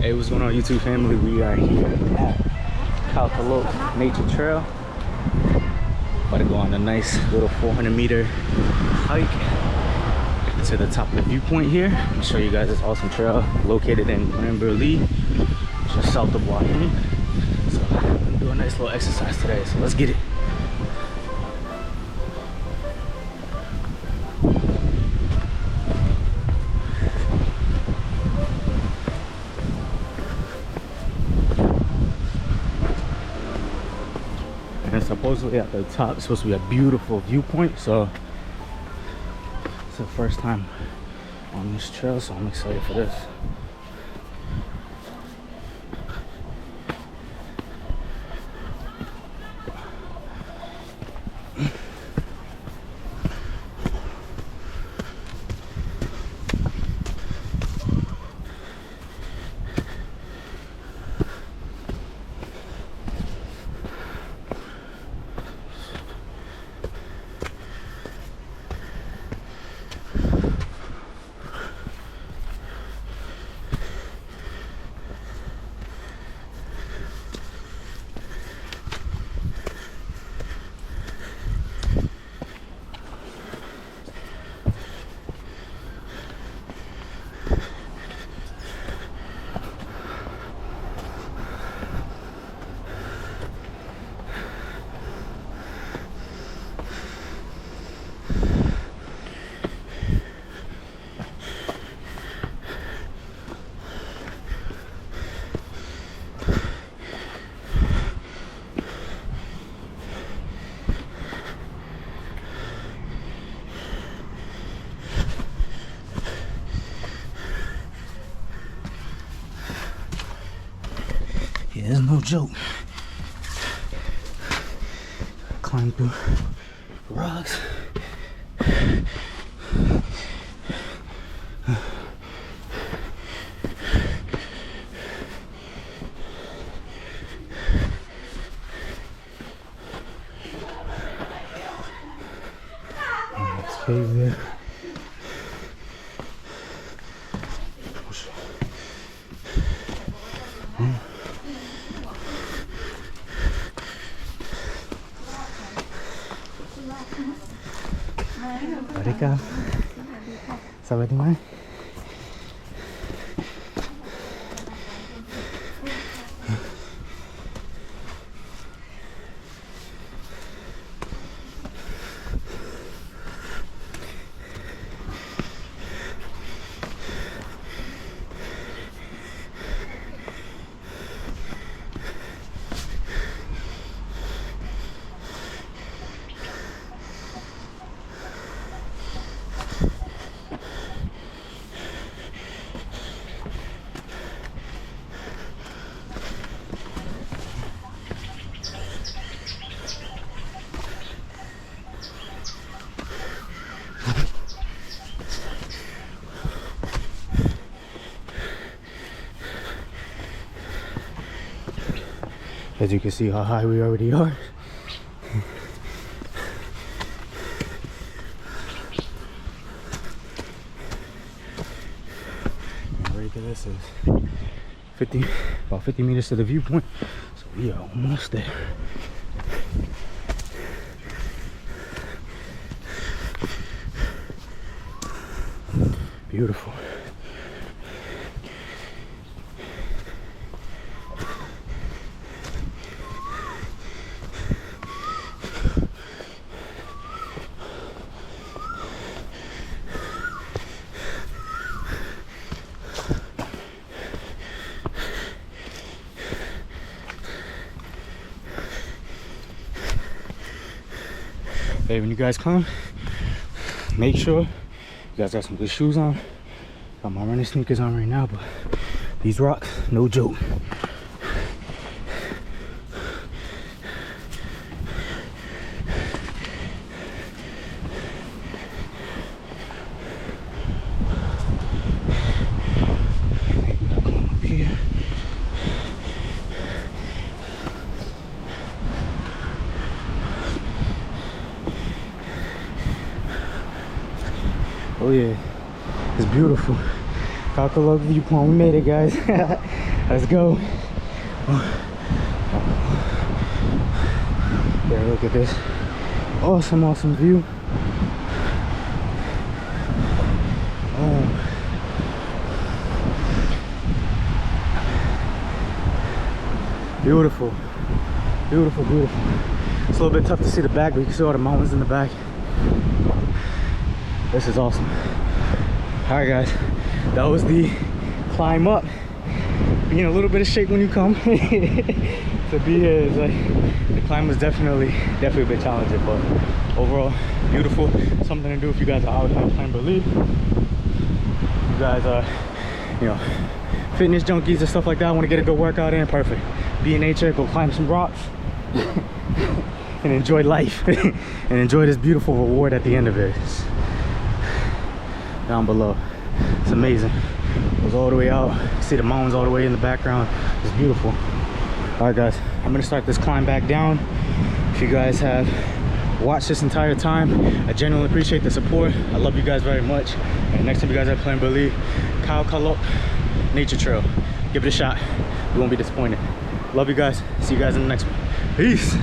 Hey, what's going on, YouTube family? We are here at Khao Kalok Nature Trail. About to go on a nice little 400-meter hike to the top of the viewpoint here. I'll show you guys this awesome trail located in Pran Buri, just south of Hua Hin. So I'm gonna do a nice little exercise today. So let's get it. And supposedly at the top it's supposed to be a beautiful viewpoint, so it's the first time on this trail, so I'm excited for this. Yeah, it's no joke. Climb through rocks. Let's cave there. Mereka sampai di mana? As you can see how high we already are. And right there, this is about 50 meters to the viewpoint. So we are almost there. Beautiful. Hey, when you guys come, make sure you guys got some good shoes on. Got my running sneakers on right now, but these rocks, no joke. Oh yeah, it's beautiful. Khao Kalok viewpoint. We made it, guys. Let's go. Yeah, look at this. Awesome, awesome view. Oh. Beautiful. Beautiful, beautiful. It's a little bit tough to see the back, but you can see all the mountains in the back. This is awesome. All right, guys, that was the climb up. Be in a little bit of shape when you come. To be here is like, the climb was definitely a bit challenging, but overall beautiful. Something to do if you guys are out here Pran Buri. You guys are, you know, fitness junkies and stuff like that. Want to get a good workout in? Perfect. Be in nature, go climb some rocks, and enjoy life, and enjoy this beautiful reward at the end of it. It's down below, it's amazing. It goes all the way out. You see the mountains all the way in the background. It's beautiful. All right, guys, I'm gonna start this climb back down. If you guys have watched this entire time, I genuinely appreciate the support. I love you guys very much. And next time you guys are Pran Buri, Khao Kalok Nature Trail, give it a shot. You won't be disappointed. Love you guys. See you guys in the next one. Peace.